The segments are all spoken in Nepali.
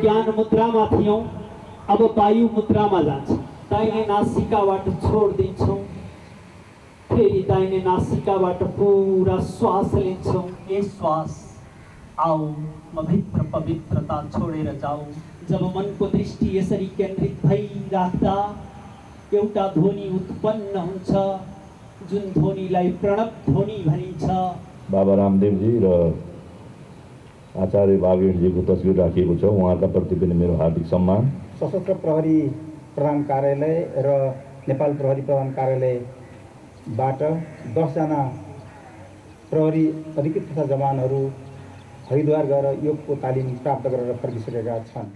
ज्ञान मुद्रामा थियौं, अब वायु मुद्रामा जान्छौँ। दाहिने नासिकाबाट छोड्दिन्छौँ, फेरि दाहिने नासिकाबाट पूरा श्वास लिन्छौँ। ए श्वास आओ म भित्र पवित्रता छोडेर जाऊ। जब मनको दृष्टि यसरी केन्द्रित भइराख्दा एउटा ध्वनि उत्पन्न हुन्छ, जुन ध्वनिलाई प्रणव ध्वनि भनिन्छ। बाबा रामदेव जी र आचार्य बागेटजीको तस्बिर राखिएको छ। उहाँका प्रति पनि मेरो हार्दिक सम्मान। सशस्त्र प्रहरी प्रधान कार्यालय र नेपाल प्रहरी प्रधान कार्यालयबाट 10 जना प्रहरी अधिकृत तथा जवानहरू हरिद्वार गएर योगको तालिम प्राप्त गरेर फर्किसकेका छन्।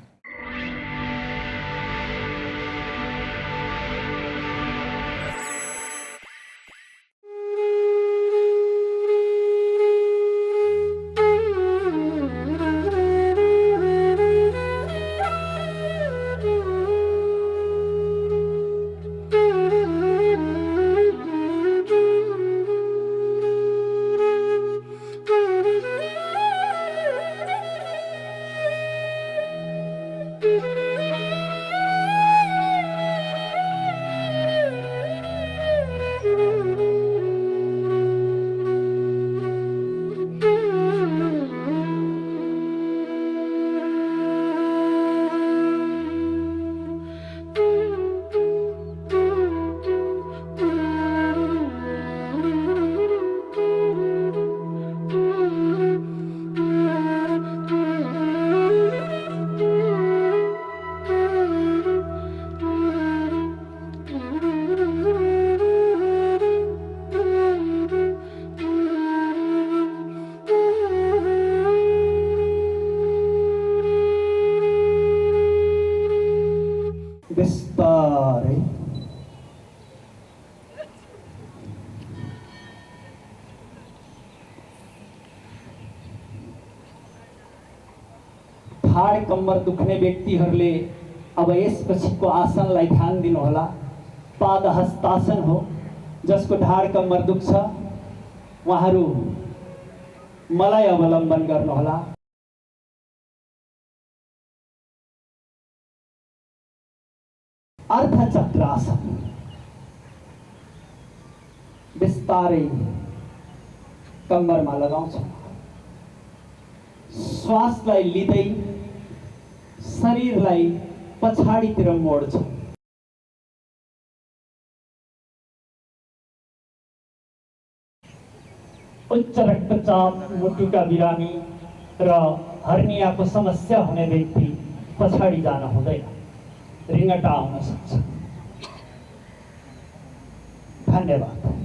बिस्तारै ढाड कम्मर दुख्ने व्यक्तिहरूले अब यसपछिको आसनलाई ध्यान दिनुहोला। पाद हस्तासन हो। जसको ढाड कम्मर दुख्छ उहाँहरू मलाई अवलम्बन गर्नुहोला। अर्धचक्रासन। बिस्तारै कम्मरमा लगाउँछौँ। श्वासलाई लिँदै शरीरलाई पछाडितिर मोड्छौँ। उच्च रक्तचाप, मुटुका बिरामी र हर्नियाको समस्या हुने व्यक्ति पछाडि जान हुँदैन, रिङ्गटा आउन सक्छ। धन्यवाद।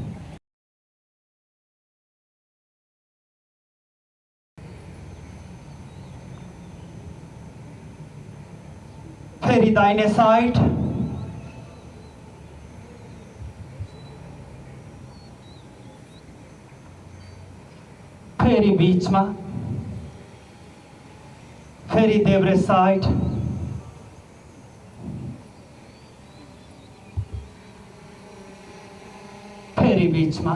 फेरि दाहिने साइड। फेरि बीचमा। फेरि देब्रे साइड। फेरि बीचमा।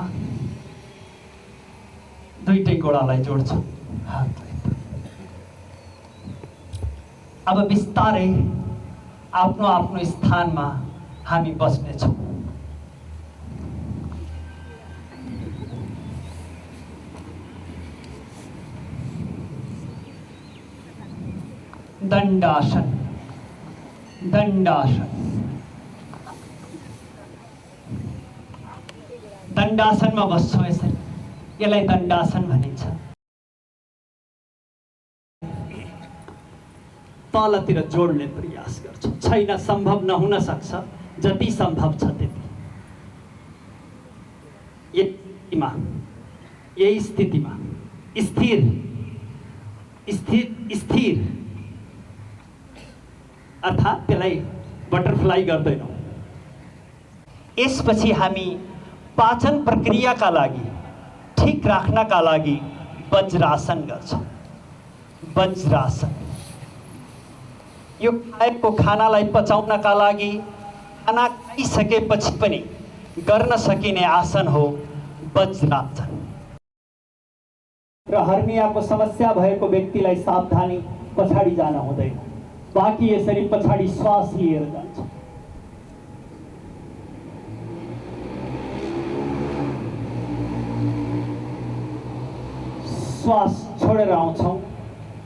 दुईटै गोडालाई जोड्छौँ। अब बिस्तारै आफ्नो आफ्नो स्थानमा हामी बस्नेछौँ। दण्डासन। दण्डासन। दण्डासनमा बस्छौँ यसरी। यसलाई दण्डासन भनिन्छ। तलतिर जोड्ने प्रयास गर्छौँ। छैन, सम्भव नहुन सक्छ, जति सम्भव छ त्यति। यही स्थितिमा स्थिर स्थिर स्थिर अर्थात् त्यसलाई बटरफ्लाई गर्दैनौँ। यसपछि हामी पाचन प्रक्रियाका लागि ठिक राख्नका लागि वज्रासन गर्छौँ। वज्रासन यो खाएको खानालाई पचाउनका लागि, खाना खाइसकेपछि पनि गर्न सकिने आसन हो वज्रासन। र हर्नियाको समस्या भएको व्यक्तिलाई सावधानी, पछाडि जान हुँदैन। बाँकी यसरी पछाडि श्वास लिएर जान्छ। श्वास छोडेर आउँछौँ,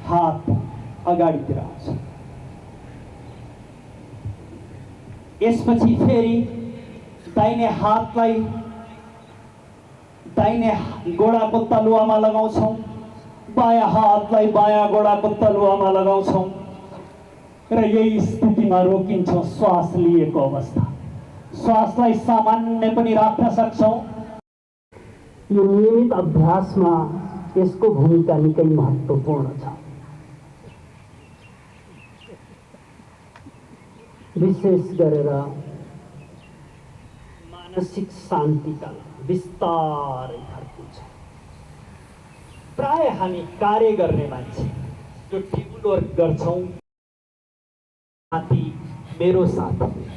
हात अगाडितिर आउँछ। यसपछि फेरि दाहिने हातलाई दाहिने गोडाको तलुवामा लगाउँछौँ, बायाँ हातलाई बायाँ गोडाको तलुवामा लगाउँछौँ र यही स्थितिमा रोकिन्छौँ श्वास लिएको अवस्था। श्वासलाई सामान्य पनि राख्न सक्छौँ। यो नियमित अभ्यासमा यसको भूमिका निकै महत्त्वपूर्ण छ। विशेष गरेर मानसिक शान्तिका बिस्तारै फर्किन्छ। प्राय हामी कार्य गर्ने मान्छे जो टेबल वर्क गर्छौँ, साथी मेरो साथी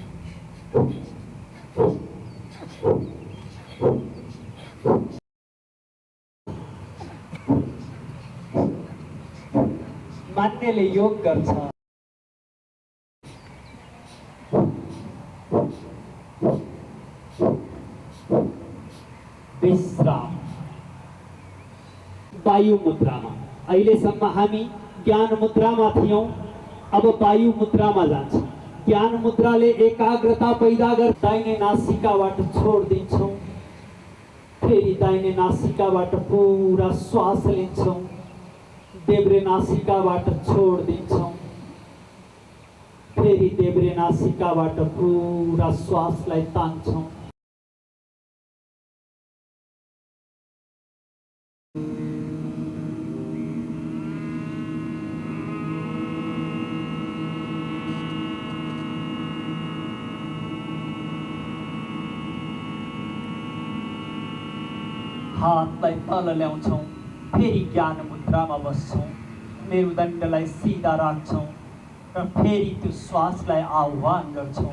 मान्यले योग गर्छ, विश्राम वायु मुद्रामा। अहिलेसम्म हामी ज्ञान मुद्रामा थियौँ, अब वायु मुद्रामा जान्छ। ज्ञान मुद्राले एकाग्रता पैदा गर्छ। दाहिने नासिकाबाट छोडिदिन्छौँ, फेरि दाहिने नासिकाबाट पुरा श्वास लिन्छौँ, देब्रे नासिकाबाट छोडिदिन्छौँ, फेरि देब्रे नासिकाबाट पुरा श्वासलाई तान्छौँ। हातलाई तल ल्याउँछौँ, फेरि ज्ञान मुद्रामा बस्छौँ, मेरुदण्डलाई सिधा राख्छौँ र फेरि त्यो श्वासलाई आह्वान गर्छौँ।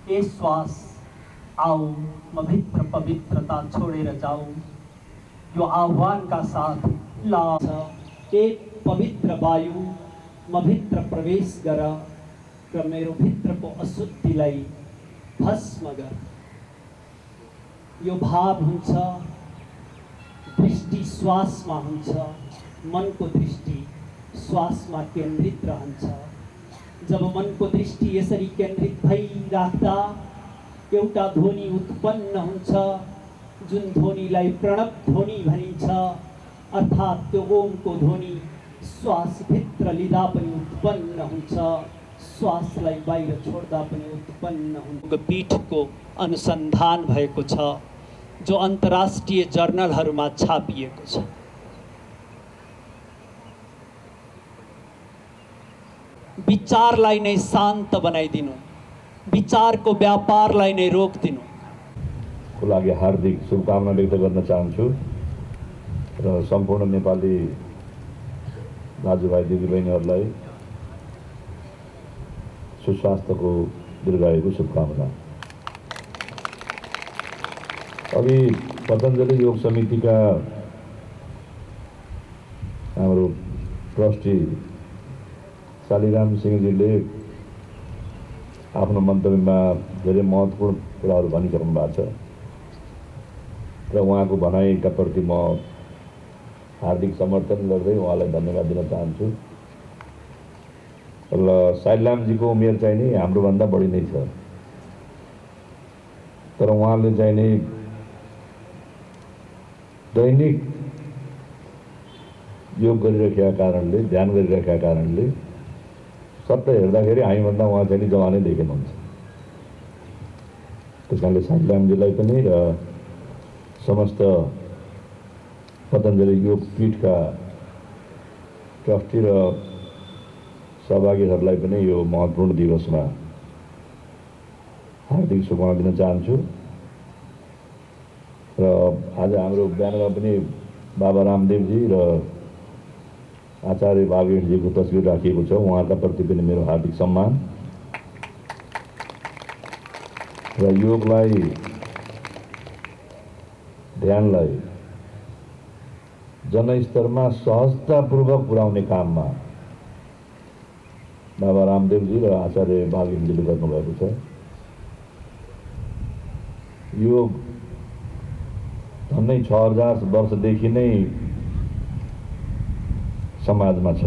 ए श्वास आऊ, म भित्र पवित्रता छोडेर जाऊ। यो आह्वानका साथ लाग्छ। ए पवित्र वायु, म भित्र प्रवेश गर र मेरो भित्रको अशुद्धिलाई भस्म गर। यो भाव हुन्छ। दृष्टि श्वासमा हुन्छ, मनको दृष्टि श्वासमा केन्द्रित रहन्छ। जब मनको दृष्टि यसरी केन्द्रित भइराख्दा एउटा ध्वनि उत्पन्न हुन्छ, जुन ध्वनिलाई प्रणव ध्वनि भनिन्छ। अर्थात् त्यो ओमको ध्वनि श्वासभित्र लिँदा पनि उत्पन्न हुन्छ, श्वासलाई बाहिर छोड्दा पनि उत्पन्न हुन्छ। पीठको अनुसन्धान भएको छ, जो अन्तर्राष्ट्रिय जर्नलहरूमा छापिएको छ। विचारलाई नै शान्त बनाइदिनु, विचारको व्यापारलाई नै रोकिदिनु को लागि हार्दिक शुभकामना व्यक्त गर्न चाहन्छु र सम्पूर्ण नेपाली दाजुभाइ दिदीबहिनीहरूलाई सुस्वास्थ्यको दीर्घायुको शुभकामना। अघि पतञ्जलि योग समितिका हाम्रो ट्रस्टी शालिग्राम सिंहजीले आफ्नो मन्तव्यमा धेरै महत्त्वपूर्ण कुराहरू भनिसक्नु भएको छ र उहाँको भनाइका प्रति म हार्दिक समर्थन गर्दै उहाँलाई धन्यवाद दिन चाहन्छु। र शालिग्रामजीको उमेर चाहिँ नि हाम्रोभन्दा बढी नै छ, तर उहाँले चाहिँ नि दैनिक योग गरिरहेका कारणले, ध्यान गरिरहेका कारणले सबै हेर्दाखेरि हामीभन्दा उहाँ चाहिँ नि जवानै देखिनुहुन्छ। त्यस कारणले शालिग्रामजीलाई पनि र समस्त पतञ्जलि योग पीठका ट्रस्टी र सहभागीहरूलाई पनि यो महत्त्वपूर्ण दिवसमा हार्दिक शुभकामना दिन चाहन्छु। र आज हाम्रो बिहानमा पनि बाबा रामदेवजी र आचार्य बागेशजीको तस्बिर राखिएको छ। उहाँका प्रति पनि मेरो हार्दिक सम्मान र योगलाई, ध्यानलाई जनस्तरमा सहजतापूर्वक पुर्याउने काममा बाबा रामदेवजी र आचार्य बालकृष्णजीले गर्नुभएको छ। योग झन्डै 6000 वर्षदेखि नै समाजमा छ।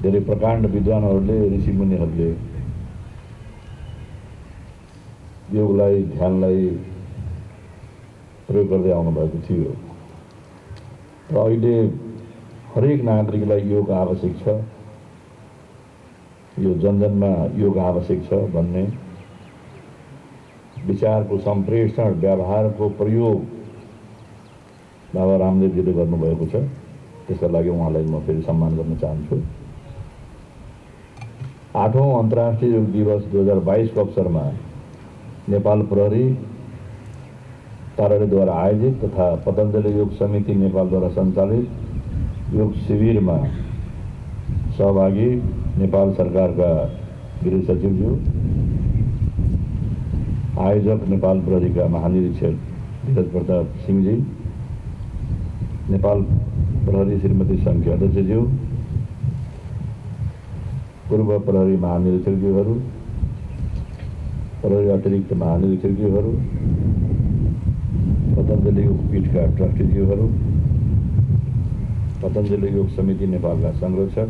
धेरै प्रकाण्ड विद्वानहरूले, ऋषिमुनिहरूले योगलाई, ध्यानलाई प्रयोग गर्दै आउनुभएको थियो र अहिले हरेक नागरिकलाई योग आवश्यक छ, यो जनजनमा योग आवश्यक छ भन्ने विचारको सम्प्रेषण, व्यवहारको प्रयोग बाबा रामदेवजीले गर्नुभएको छ। त्यसका लागि उहाँलाई म फेरि सम्मान गर्न चाहन्छु। 8औं अन्तर्राष्ट्रिय योग दिवस 2022 को अवसरमा नेपाल प्रहरी कार्यालयद्वारा आयोजित तथा पतञ्जलि योग समिति नेपालद्वारा सञ्चालित योग शिविरमा सहभागी नेपाल सरकारका गृह सचिवज्यू, आयोजक नेपाल प्रहरीका महानिरीक्षक धीरज प्रताप सिंहजी, नेपाल प्रहरी श्रीमती सङ्ख्या अध्यक्षज्यू, पूर्व प्रहरी महानिरीक्षकज्यूहरू, प्रहरी अतिरिक्त महानिरीक्षकज्यूहरू, पतञ्जलि योग पीठका ट्रस्टीज्यूहरू, पतञ्जलि योग समिति नेपालका संरक्षक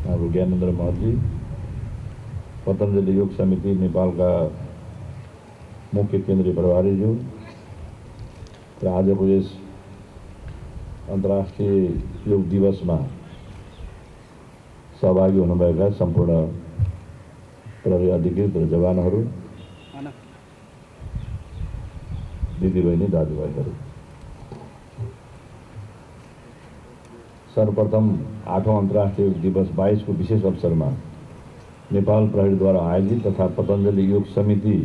हाम्रो ज्ञानेन्द्र महतजी, पतञ्जलि योग समिति नेपालका मुख्य केन्द्रीय प्रभारीज्यू र आजको यस अन्तर्राष्ट्रिय योग दिवसमा सहभागी हुनुभएका सम्पूर्ण प्रहरी अधिकृत र जवानहरू, दिदीबहिनी, दाजुभाइहरू, सर्वप्रथम 8औं अन्तर्राष्ट्रिय योग दिवस 22 को विशेष अवसरमा नेपाल प्रहरीद्वारा आयोजित तथा पतञ्जलि योग समिति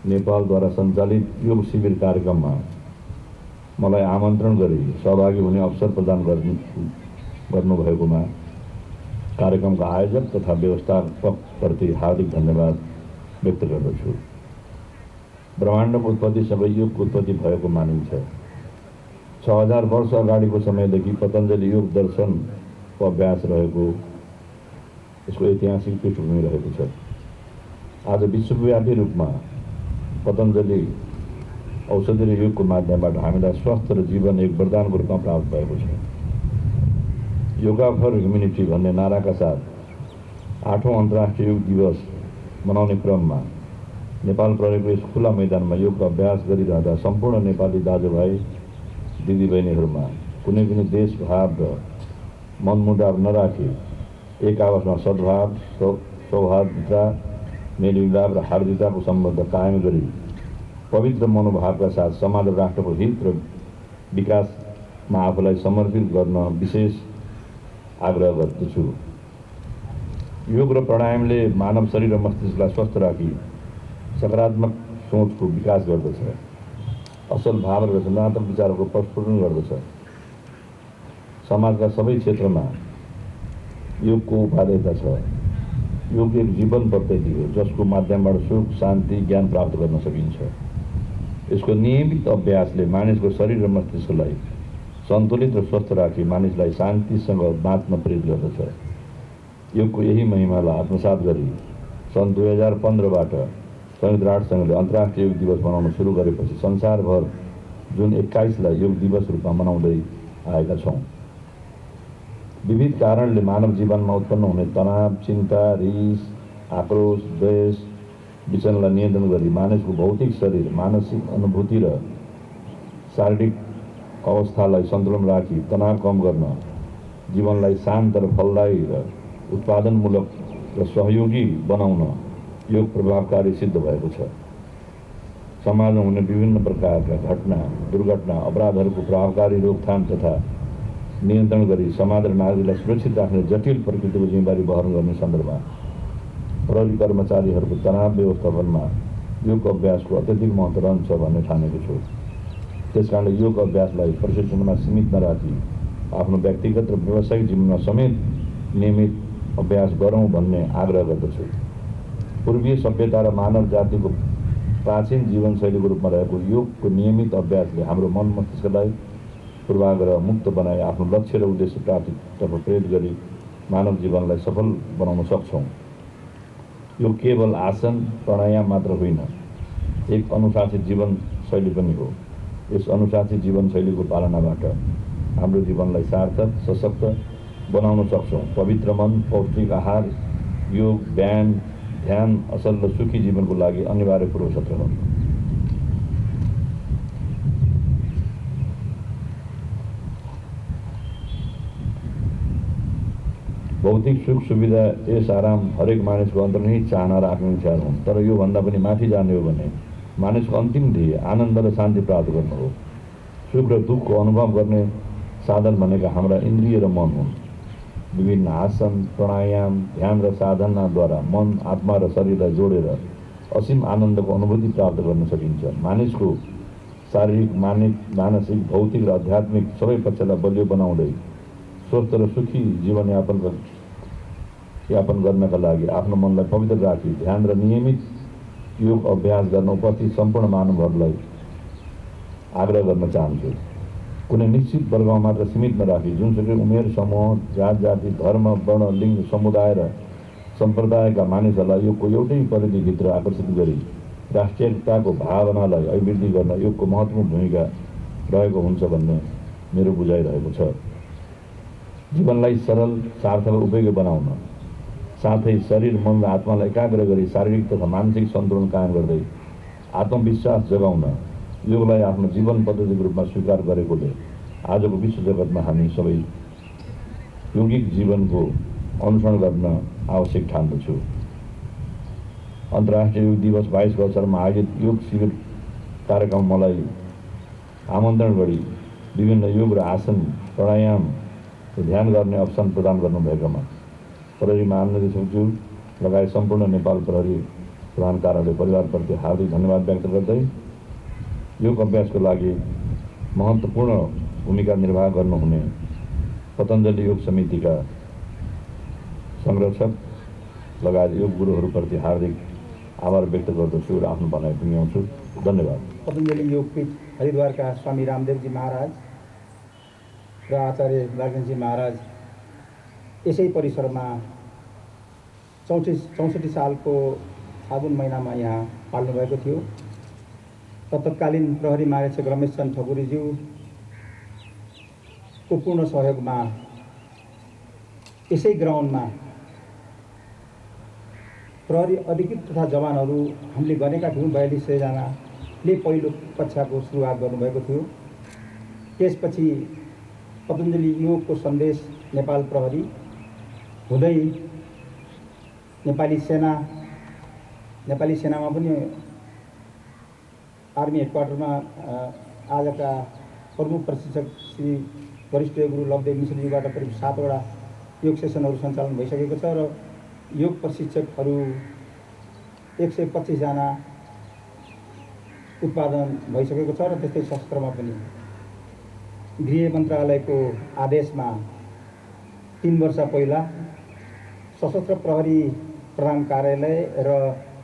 नेपालद्वारा सञ्चालित योग शिविर कार्यक्रममा मलाई आमन्त्रण गरी सहभागी हुने अवसर प्रदान गर्नुभएकोमा कार्यक्रमका आयोजक तथा व्यवस्थापकप्रति हार्दिक धन्यवाद व्यक्त गर्दछु। ब्रह्माण्डको उत्पत्तिसँगै योगको उत्पत्ति भएको मानिन्छ। 6000 वर्ष अगाडिको समयदेखि पतञ्जलि योग दर्शनको अभ्यास रहेको यसको ऐतिहासिक पृष्ठभूमि रहेको छ। आज विश्वव्यापी रूपमा पतञ्जलि औषधि र योगको माध्यमबाट हामीलाई स्वस्थ र जीवन एक वरदानको रूपमा प्राप्त भएको छ। योगा फर ह्युमेनिटी भन्ने नाराका साथ 8औं अन्तर्राष्ट्रिय योग दिवस मनाउने क्रममा नेपाल प्रहरीको यस खुला मैदानमा योगको अभ्यास गरिरहँदा सम्पूर्ण नेपाली दाजुभाइ दिदीबहिनीहरूमा कुनै पनि देशभाव र मनमुटाव नराखी एक आपसमा सद्भाव, सौहार्दता, मेलमिलाप र हार्दिकताको सम्बन्ध कायम गरी पवित्र मनोभावका साथ समाज र राष्ट्रको हित र विकासमा आफूलाई समर्पित गर्न विशेष आग्रह गर्दछु। योग र प्राणायामले मानव शरीर र मस्तिष्कलाई स्वस्थ राखी सकारात्मक सोचको विकास गर्दछ, असल भाव र रचनात्मक विचारको प्रस्फुटन गर्दछ। समाजका सबै क्षेत्रमा योगको उपादेयता छ। योग एक जीवन पद्धति हो जसको माध्यमबाट सुख, शान्ति, ज्ञान प्राप्त गर्न सकिन्छ। यसको नियमित अभ्यासले मानिसको शरीर र मस्तिष्कलाई सन्तुलित र स्वस्थ राखी मानिसलाई शान्तिसँग बाँच्न प्रेरित गर्दछ। योगको यही महिमालाई आत्मसात गरी सन् 2015बाट संयुक्त राष्ट्रसङ्घले अन्तर्राष्ट्रिय योग दिवस मनाउन सुरु गरेपछि संसारभर जुन 21लाई योग दिवस रूपमा मनाउँदै आएका छौँ। विविध कारणले मानव जीवनमा उत्पन्न हुने तनाव, चिन्ता, रिस, आक्रोश, द्वेष, विचलनलाई नियन्त्रण गरी मानिसको भौतिक शरीर, मानसिक अनुभूति र शारीरिक अवस्थालाई सन्तुलन राखी तनाव कम गर्न, जीवनलाई शान्त र फलदायी र उत्पादनमूलक र सहयोगी बनाउन योग प्रभावकारी सिद्ध भएको छ। समाजमा हुने विभिन्न प्रकारका घटना, दुर्घटना, अपराधहरूको प्रभावकारी रोकथाम तथा नियन्त्रण गरी समाज र नागरिकलाई सुरक्षित राख्ने जटिल प्रकृतिको जिम्मेवारी वहन गर्ने सन्दर्भमा प्रहरी कर्मचारीहरूको तनाव व्यवस्थापनमा योग अभ्यासको अत्यधिक महत्त्व रहन्छ भन्ने ठानेको छु। त्यसकारणले योग अभ्यासलाई प्रशिक्षणमा सीमित नराखी आफ्नो व्यक्तिगत र व्यावसायिक जीवनमा समेत नियमित अभ्यास गरौँ भन्ने आग्रह गर्दछु। पूर्वीय सभ्यता र मानव जातिको प्राचीन जीवनशैलीको रूपमा रहेको योगको नियमित अभ्यासले हाम्रो मन मस्तिष्कलाई पूर्वाग्रह मुक्त बनाई आफ्नो लक्ष्य र उद्देश्य प्राप्तितर्फ प्रेरित गरी मानव जीवनलाई सफल बनाउन सक्छौँ। यो केवल आसन प्राणायाम मात्र होइन, एक अनुशासित जीवन शैली पनि हो। यस अनुशासित जीवन शैलीको पालनाबाट हाम्रो जीवनलाई सार्थक, सशक्त बनाउन सक्छौँ। पवित्र मन, पौष्टिक आहार, योग, व्यायाम, ध्यान असल र सुखी जीवनको लागि अनिवार्य पूर्वशर्त हो। भौतिक सुख सुविधा, यस आराम हरेक मानिसको अन्तर्निहित चाहना र आकाङ्क्षाहरू हुन्। तर योभन्दा पनि माथि जाने हो भने मानिसको अन्तिम ध्येय आनन्द र शान्ति प्राप्त गर्नु हो। सुख र दुःखको अनुभव गर्ने साधन भनेका हाम्रा इन्द्रिय र मन हुन्। विभिन्न आसन, प्राणायाम, ध्यान र साधनाद्वारा मन, आत्मा र शरीरलाई जोडेर असीम आनन्दको अनुभूति प्राप्त गर्न सकिन्छ। मानिसको शारीरिक, मानसिक, भौतिक र आध्यात्मिक सबै पक्षलाई बलियो बनाउँदै स्वस्थ र सुखी जीवनयापन गर्नका लागि आफ्नो मनलाई पवित्र राखी ध्यान र नियमित योग अभ्यास गर्न उपस्थित सम्पूर्ण मानवहरूलाई आग्रह गर्न चाहन्छु। कुनै निश्चित वर्गमा मात्र सीमित नराखी जुनसुकै उमेर समूह, जात जाति, धर्म, वर्ण, लिङ्ग, समुदाय र सम्प्रदायका मानिसहरूलाई योगको एउटै परिधिभित्र आकर्षित गरी राष्ट्रियताको भावनालाई अभिवृद्धि गर्न योगको महत्त्वपूर्ण भूमिका रहेको हुन्छ भन्ने मेरो बुझाइरहेको छ। जीवनलाई सरल, सार्थक र उपयोगी बनाउन साथै शरीर, मन र आत्मालाई एकाग्र गरी शारीरिक तथा मानसिक सन्तुलन कायम गर्दै आत्मविश्वास जगाउन योगलाई आफ्नो जीवन पद्धतिको रूपमा स्वीकार गरेकोले आजको विश्व जगतमा हामी सबै योगिक जीवनको अनुसरण गर्न आवश्यक ठान्दछु। अन्तर्राष्ट्रिय योग दिवस 22 अवसरमा आयोजित योग शिविर कार्यक्रम मलाई आमन्त्रण गरी विभिन्न योग र आसन, प्राणायाम र ध्यान गर्ने अवसर प्रदान गर्नुभएकोमा प्रहरी महानिर्देशकज्यू लगायत सम्पूर्ण नेपाल प्रहरी प्रधान कार्यालय परिवारप्रति हार्दिक धन्यवाद व्यक्त गर्दै योग अभ्यासको लागि महत्त्वपूर्ण भूमिका निर्वाह गर्नुहुने पतञ्जलि योग समितिका संरक्षक लगायत योग गुरुहरूप्रति हार्दिक आभार व्यक्त गर्दछु र आफ्नो भनाइ टुङ्ग्याउँछु। धन्यवाद। पतञ्जलि योगपीठ हरिद्वारका स्वामी रामदेवजी महाराज र आचार्य लालगञ्जी महाराज यसै परिसरमा 64 सालको फागुन महिनामा यहाँ पाल्नुभएको थियो। तत्कालीन प्रहरी महानिरीक्षक रमेश चन्द्र ठकुरीज्यूको पूर्ण सहयोगमा यसै ग्राउन्डमा प्रहरी अधिकृत तथा जवानहरू हामीले गरेका थियौँ। 4200 जनाले पहिलो कक्षाको सुरुवात गर्नुभएको थियो। त्यसपछि पतञ्जलि योगको सन्देश नेपाल प्रहरी हुँदै नेपाली सेनामा पनि आर्मी हेडक्वार्टरमा आजका प्रमुख प्रशिक्षक श्री वरिष्ठ गुरु लवदेव मिश्रज्यूबाट करिब 7वटा योग सेसनहरू सञ्चालन भइसकेको छ र योग प्रशिक्षकहरू 125 जना उत्पादन भइसकेको छ र त्यस्तै शस्त्रमा पनि गृह मन्त्रालयको आदेशमा 3 वर्ष पहिला सशस्त्र प्रहरी प्रधान कार्यालय र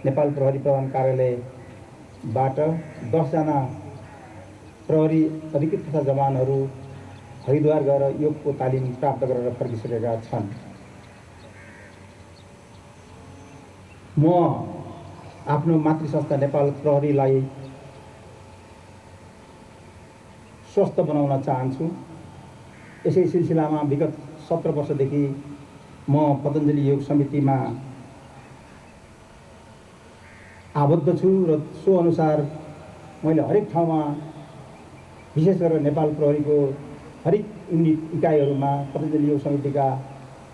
नेपाल प्रहरी प्रधान कार्यालयबाट 10 जना प्रहरी अधिकृत तथा जवानहरू हरिद्वार गएर योगको तालिम प्राप्त गरेर फर्किसकेका छन्। म आफ्नो मातृ संस्था नेपाल प्रहरीलाई स्वस्थ बनाउन चाहन्छु। यसै सिलसिलामा विगत 17 वर्षदेखि म पतञ्जलि योग समितिमा आबद्ध छु र सो अनुसार मैले हरेक ठाउँमा विशेष गरेर नेपाल प्रहरीको हरेक युनिट इकाइहरूमा पतञ्जलि योग समितिका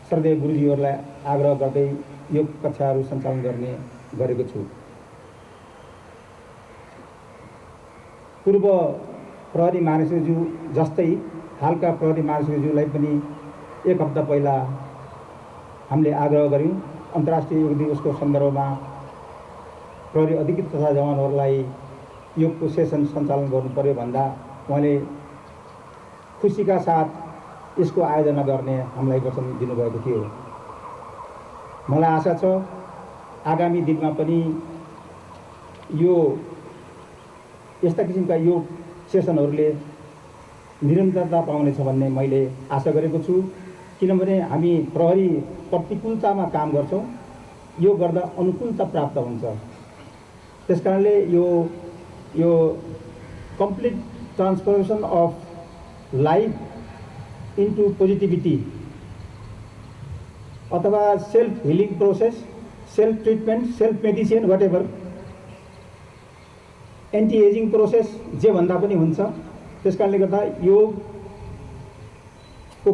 श्रद्धेय गुरुजीहरूलाई आग्रह गर्दै योग कक्षाहरू सञ्चालन गरेको छु। पूर्व प्रहरी महानिरीक्षकज्यू जस्तै हालका प्रहरी महानिरीक्षकज्यूलाई पनि 1 हप्ता पहिला हामीले आग्रह गऱ्यौँ। अन्तर्राष्ट्रिय योग दिवसको सन्दर्भमा प्रहरी अधिकृत तथा जवानहरूलाई योगको सेसन सञ्चालन गर्नु पर्यो भन्दा उहाँले खुसीका साथ यसको आयोजना गर्ने हामीलाई वचन दिनुभएको थियो। मलाई आशा छ आगामी दिनमा पनि यस्ता किसिमका योग सेसनहरूले निरन्तरता पाउनेछ भन्ने मैले आशा गरेको छु। किनभने हामी प्रहरी प्रतिकूलतामा काम गर्छौँ, यो गर्दा अनुकूलता प्राप्त हुन्छ। त्यसकारणले यो complete transformation of life into positivity अथवा self healing process, self treatment, self medicine, whatever, anti aging process जे भन्दा पनि हुन्छ। त्यसकारणले गर्दा योगको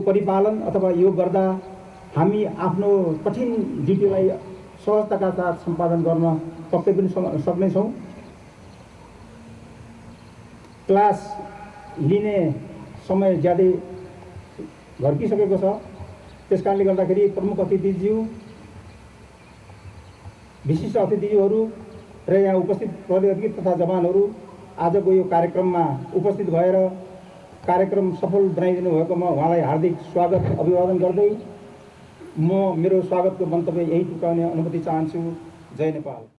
परिपालन अथवा योग गर्दा हामी आफ्नो कठिन ड्युटीलाई सहजताका साथ सम्पादन गर्न पक्कै पनि सक्नेछौँ। क्लास लिने समय ज्यादै घर्किसकेको छ। त्यसकारणले गर्दाखेरि प्रमुख अतिथिज्यू, विशिष्ट अतिथिज्यूहरू र यहाँ उपस्थित प्रहरी अधिकारी तथा जवानहरू आजको यो कार्यक्रममा उपस्थित भएर कार्यक्रम सफल बनाइदिनु भएकोमा उहाँलाई हार्दिक स्वागत अभिवादन गर्दै म मेरो स्वागतको मन्तव्य यही टुटाउने अनुमति चाहन्छु। जय नेपाल।